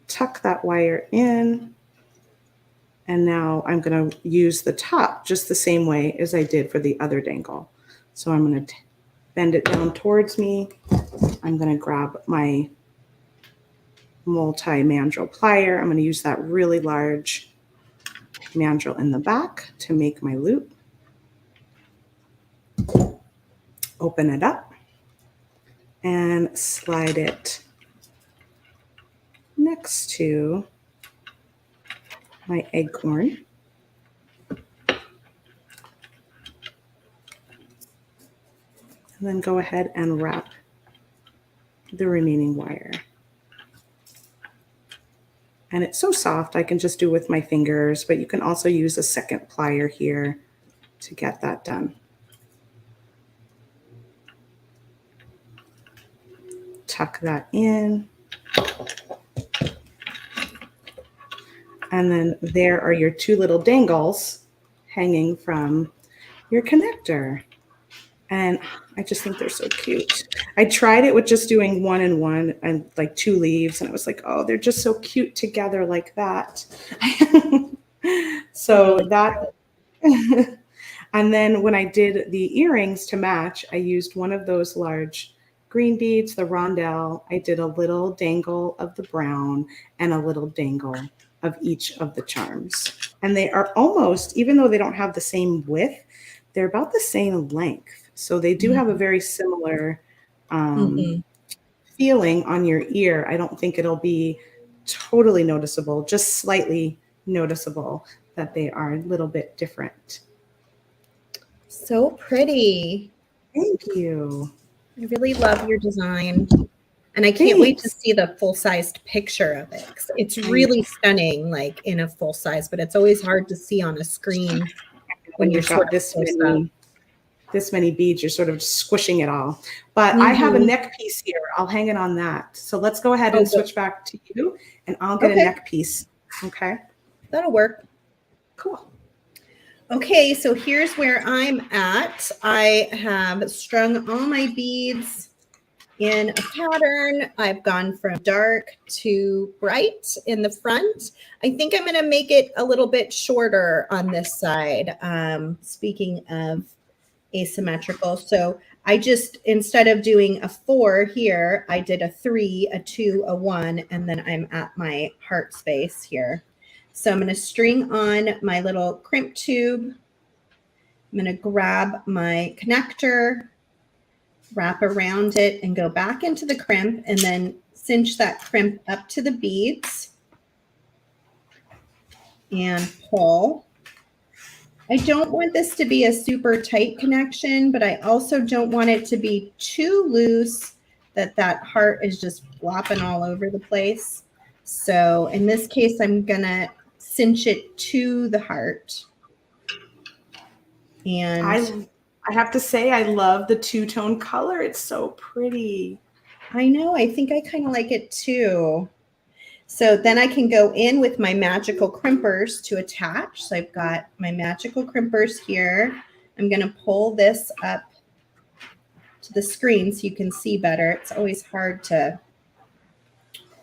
Tuck that wire in. And now I'm going to use the top just the same way as I did for the other dangle. So I'm going to bend it down towards me. I'm going to grab my multi-mandrel plier. I'm going to use that really large mandrel in the back to make my loop. Open it up and slide it next to my acorn. And then go ahead and wrap the remaining wire. And it's so soft, I can just do it with my fingers, but you can also use a second plier here to get that done. Tuck that in. And then there are your 2 little dangles hanging from your connector. And I just think they're so cute. I tried it with just doing 1 and 1 and like 2 leaves. And I was like, oh, they're just so cute together like that. So that, and then when I did the earrings to match, I used one of those large green beads, the rondelle. I did a little dangle of the brown and a little dangle of each of the charms. And they are almost, even though they don't have the same width, they're about the same length. So they do have a very similar feeling on your ear, I don't think it'll be totally noticeable, just slightly noticeable that they are a little bit different. So pretty. Thank you. I really love your design. And I can't wait to Thanks. see the full-sized picture of it. It's really stunning, like in a full size, but it's always hard to see on a screen when you're you've got sort of this many beads, you're sort of squishing it all. But I have a Mhm. neck piece here. I'll hang it on that. So let's go ahead and switch back to you, and I'll get a neck piece. Okay. That'll work. Cool. Okay, so here's where I'm at. I have strung all my beads in a pattern. I've gone from dark to bright in the front. I think I'm going to make it a little bit shorter on this side. Speaking of asymmetrical, so I just, instead of doing a 4 here, I did a 3, a 2, a 1, and then I'm at my heart space here. So I'm going to string on my little crimp tube. I'm going to grab my connector, wrap around it, and go back into the crimp, and then cinch that crimp up to the beads and pull. I don't want this to be a super tight connection, but I also don't want it to be too loose that heart is just flopping all over the place. So in this case, I'm gonna cinch it to the heart. And I have to say, I love the two-tone color. It's so pretty. I know, I think I kind of like it too. So then I can go in with my magical crimpers to attach. So I've got my magical crimpers here. I'm going to pull this up to the screen so you can see better. It's always hard to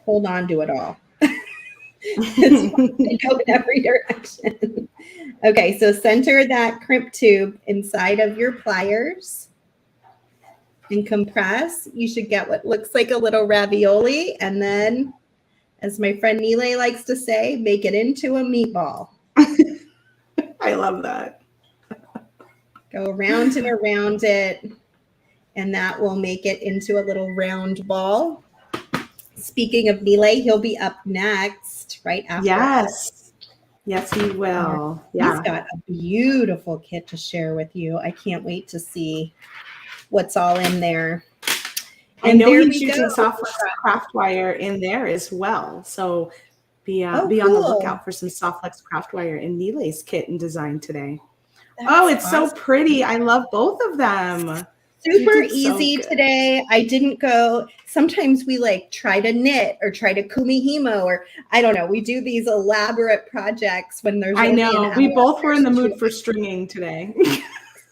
hold on to it all. It's fun to go in every direction. Okay, so center that crimp tube inside of your pliers and compress. You should get what looks like a little ravioli, and then, as my friend Nile likes to say, make it into a meatball. I love that. Go around and around it, and that will make it into a little round ball. Speaking of Nile, he'll be up next, right after. Yes. Yes, he will. Yeah. He's got a beautiful kit to share with you. I can't wait to see what's all in there. I know he's using soft craft wire in there as well. So be on the lookout for some Softflex craft wire in Nile's kit and design today. It's awesome. So pretty. I love both of them. Super easy today. I didn't go. Sometimes we like try to knit or try to kumihimo, or I don't know. We do these elaborate projects when there's. I know. We both were in the mood for stringing today.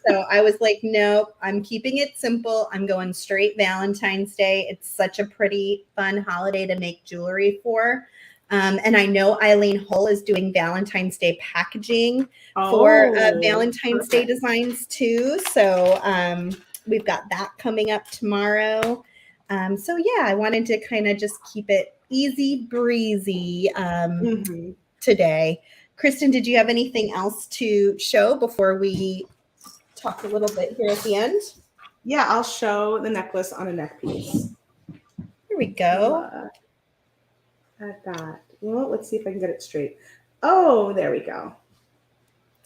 So I was like, nope, I'm keeping it simple. I'm going straight Valentine's Day. It's such a pretty, fun holiday to make jewelry for. And I know Eileen Hull is doing Valentine's Day packaging for Valentine's Day designs too. So we've got that coming up tomorrow. So yeah, I wanted to kind of just keep it easy breezy today. Kristen, did you have anything else to show before we talk a little bit here at the end? Yeah, I'll show the necklace on a neck piece. Here we go. At that. Well, let's see if I can get it straight. Oh, there we go.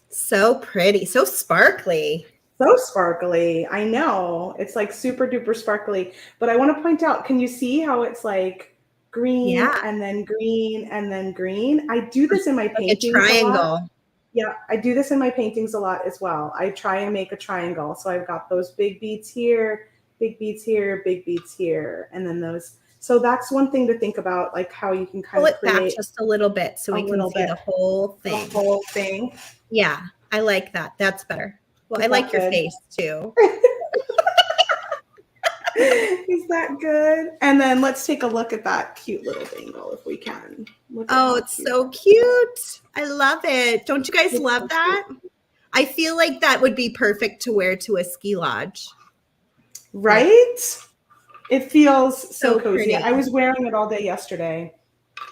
So pretty, so sparkly. So sparkly. I know. It's like super duper sparkly. But I want to point out, can you see how it's like green and then green and then green? I do this in my paintings a triangle. Yeah, I do this in my paintings a lot as well. I try and make a triangle. So I've got those big beads here, big beads here, big beads here, and then those. So that's one thing to think about, like how you can kind of create back just a little bit so we can see the whole thing. The whole thing. Yeah, I like that. That's better. Well, I like your face too. Is that good? And then let's take a look at that cute little dangle if we can. It's so cute. I love it. Don't you guys love that? I feel like that would be perfect to wear to a ski lodge. Right? It feels so cozy. Pretty. I was wearing it all day yesterday.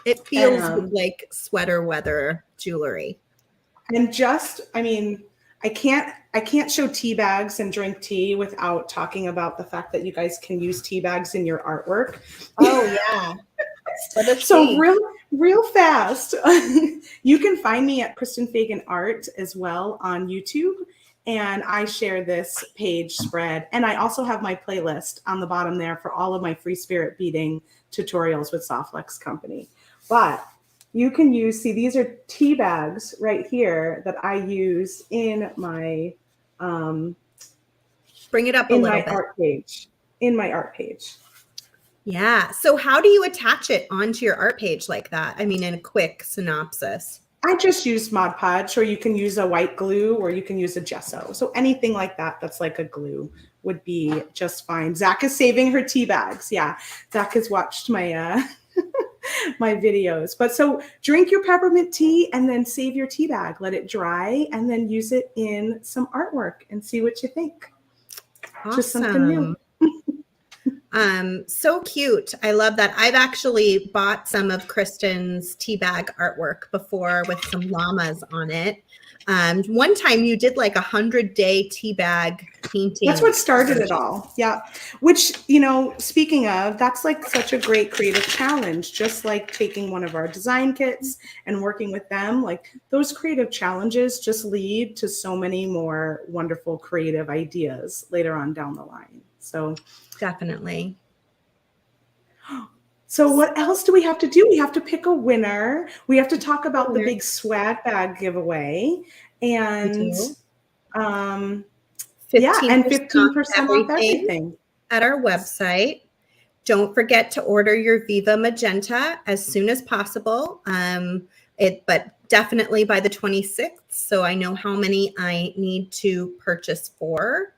It feels like sweater weather jewelry. And just, I mean, I can't show tea bags and drink tea without talking about the fact that you guys can use tea bags in your artwork. Oh yeah. Let us So see. real fast, you can find me at Kristen Fagan Art as well on YouTube. And I share this page spread. And I also have my playlist on the bottom there for all of my free spirit beading tutorials with Softlex Company. But you can use, see, these are tea bags right here that I use in my bring it up a little bit. In my art page. Yeah. So how do you attach it onto your art page like that? I mean, in a quick synopsis. I just use Mod Podge, or you can use a white glue, or you can use a gesso. So anything like that that's like a glue would be just fine. Zach is saving her tea bags. Yeah, Zach has watched my my videos. But so drink your peppermint tea and then save your tea bag. Let it dry and then use it in some artwork and see what you think. Awesome. Just something new. So cute. I love that. I've actually bought some of Kristen's tea bag artwork before with some llamas on it. One time you did like 100-day tea bag painting. That's what started it all. Yeah. Which, you know, speaking of, that's like such a great creative challenge, just like taking one of our design kits and working with them. Like those creative challenges just lead to so many more wonderful creative ideas later on down the line. So definitely. So what else do we have to do? We have to pick a winner. We have to talk about the big swag bag giveaway, and 15% off everything at our website. Don't forget to order your Viva Magenta as soon as possible. But definitely by the 26th. So I know how many I need to purchase for.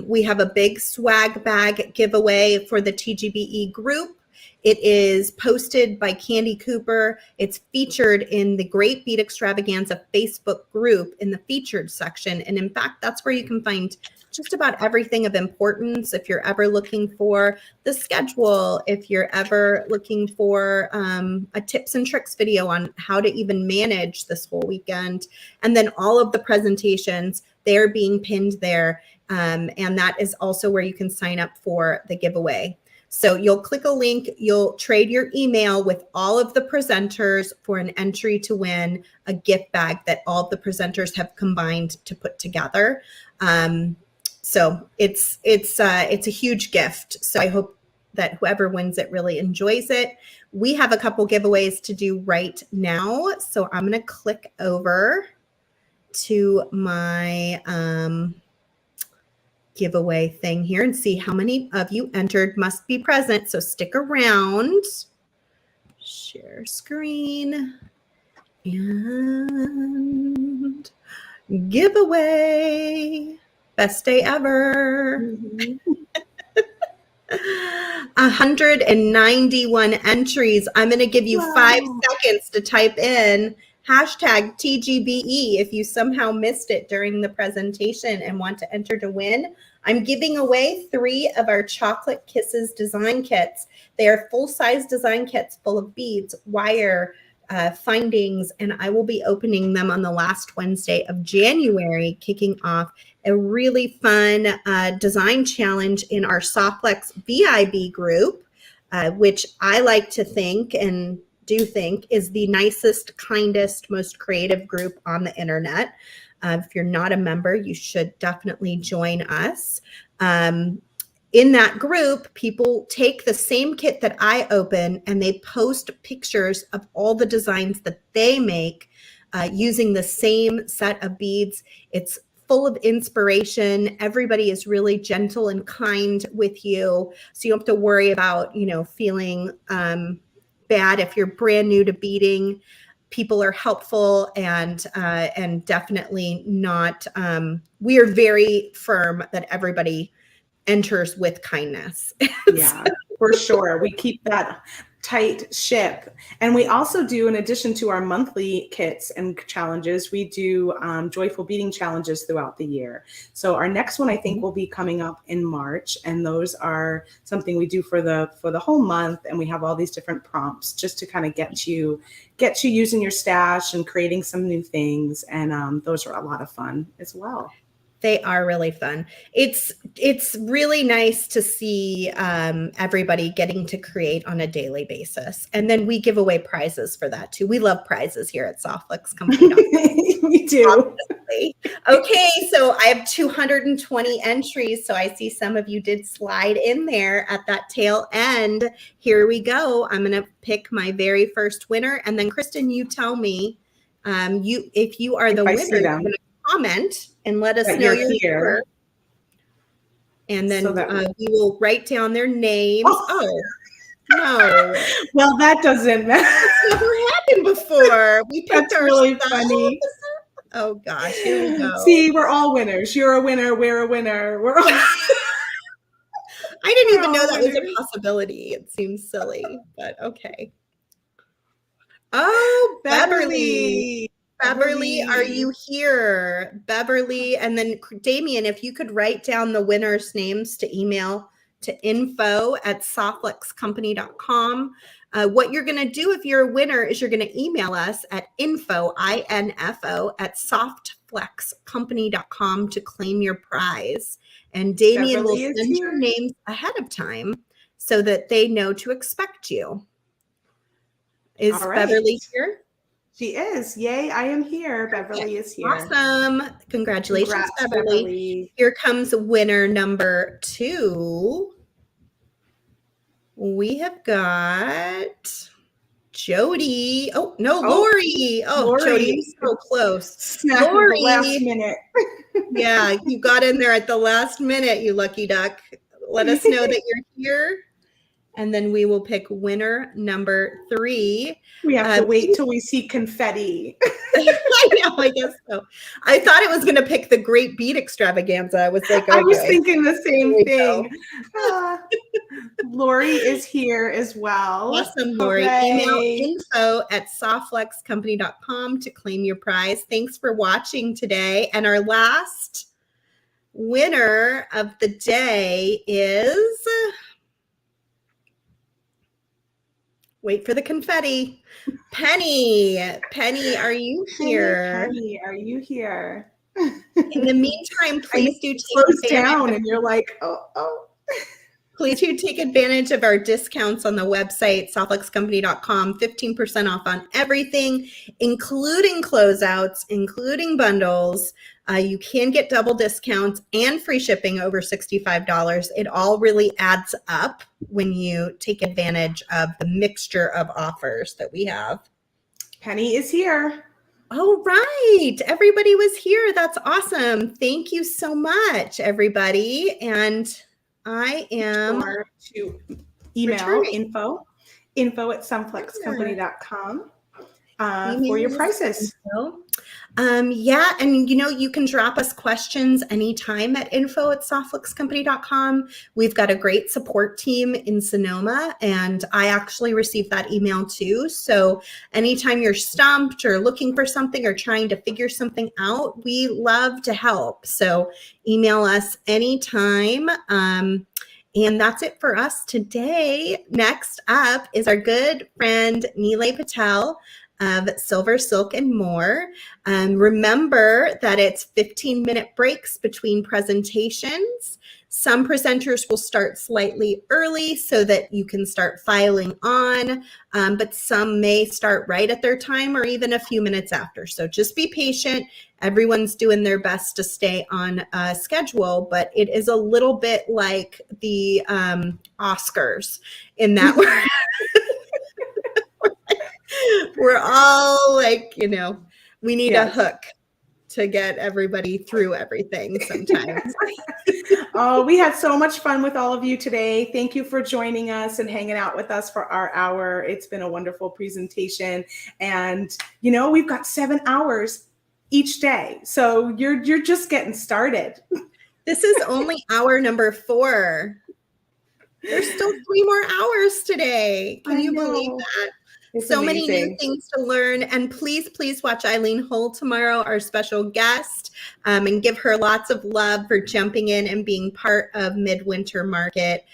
We have a big swag bag giveaway for the TGBE group. It is posted by Candy Cooper. It's featured in the Great Bead Extravaganza Facebook group in the featured section. And in fact, that's where you can find just about everything of importance. If you're ever looking for the schedule, if you're ever looking for a tips and tricks video on how to even manage this whole weekend, and then all of the presentations, they're being pinned there. And that is also where you can sign up for the giveaway. So you'll click a link, you'll trade your email with all of the presenters for an entry to win a gift bag that all of the presenters have combined to put together. So it's a huge gift. So I hope that whoever wins it really enjoys it. We have a couple giveaways to do right now. So I'm going to click over to my giveaway thing here and see how many of you entered. Must be present, so stick around. Share screen and giveaway. Best day ever. 191 entries. I'm going to give you 5 seconds to type in hashtag TGBE if you somehow missed it during the presentation and want to enter to win. I'm giving away 3 of our Chocolate Kisses design kits. They are full-size design kits full of beads, wire, findings, and I will be opening them on the last Wednesday of January, kicking off a really fun design challenge in our Softlex VIB group, which I like to think and do think is the nicest, kindest, most creative group on the internet. If you're not a member, you should definitely join us. In that group, people take the same kit that I open and they post pictures of all the designs that they make using the same set of beads. It's full of inspiration. Everybody is really gentle and kind with you. So you don't have to worry about, feeling bad if you're brand new to beading. People are helpful and definitely not, we are very firm that everybody enters with kindness. Yeah, for sure. We keep that tight ship. And we also do, in addition to our monthly kits and challenges, we do joyful beading challenges throughout the year. So our next one, I think, will be coming up in March, and those are something we do for the whole month. And we have all these different prompts just to kind of get you using your stash and creating some new things. And those are a lot of fun as well. They are really fun. It's really nice to see everybody getting to create on a daily basis. And then we give away prizes for that too. We love prizes here at Softflex Company. We do. Obviously. Okay, so I have 220 entries. So I see some of you did slide in there at that tail end. Here we go. I'm going to pick my very first winner. And then Kristen, you tell me if you are the winner, comment and let us know you're here. And then we will write down their names. Oh, no. Well, that doesn't matter. That's never happened before. We picked That's really funny. Oh, gosh. Here we go. See, we're all winners. You're a winner. We're a winner. We're all... I didn't even know that was a possibility. It seems silly, but okay. Oh, Beverly. Beverly, are you here? Beverly, and then Damien, if you could write down the winners' names to email to info@softflexcompany.com. What you're going to do if you're a winner is you're going to email us at info@softflexcompany.com to claim your prize. And Damien will send your names ahead of time so that they know to expect you. Is Beverly here? She is. Yay, I am here. Beverly is here. Awesome. Congratulations, Beverly. Here comes winner number 2. We have got Jody. Oh, no, Lori. Oh, Jody, so close. Lori. Last minute. Yeah, you got in there at the last minute, you lucky duck. Let us know that you're here. And then we will pick winner number 3. We have to wait till we see confetti. I know, I guess so. I thought it was going to pick the Great Bead Extravaganza. I was like, okay. I was thinking the same thing. Lori is here as well. Awesome, Lori. Email info@softflexcompany.com to claim your prize. Thanks for watching today. And our last winner of the day is... Wait for the confetti. Penny. Penny, are you here? Penny, are you here? In the meantime, please do close down and you're like, oh. Please do take advantage of our discounts on the website, softflexcompany.com, 15% off on everything, including closeouts, including bundles. You can get double discounts and free shipping over $65. It all really adds up when you take advantage of the mixture of offers that we have. Penny is here. Oh, right. Everybody was here. That's awesome. Thank you so much, everybody. And I am to email info@softflexcompany.com for your prices. Yeah, and you can drop us questions anytime at info@softflexcompany.com. We've got a great support team in Sonoma, and I actually received that email too. So anytime you're stumped or looking for something or trying to figure something out, we love to help. So email us anytime. And that's it for us today. Next up is our good friend Nilay Patel of Silver, Silk, and More. Remember that it's 15-minute breaks between presentations. Some presenters will start slightly early so that you can start filing on, but some may start right at their time or even a few minutes after. So just be patient. Everyone's doing their best to stay on schedule, but it is a little bit like the Oscars in that way. We're all like, we need a hook to get everybody through everything sometimes. Oh, we had so much fun with all of you today. Thank you for joining us and hanging out with us for our hour. It's been a wonderful presentation. And, we've got 7 hours each day. So you're just getting started. This is only hour number 4. There's still 3 more hours today. Can I you believe know. that? It's So many new amazing. things to learn. And please, please watch Eileen Hull tomorrow, our special guest, and give her lots of love for jumping in and being part of Midwinter Market.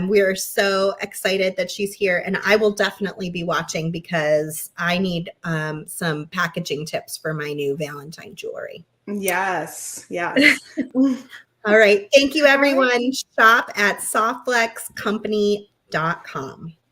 We are so excited that she's here, and I will definitely be watching because I need some packaging tips for my new Valentine jewelry. Yes, yes. All right. Thank you, everyone. Shop at softflexcompany.com.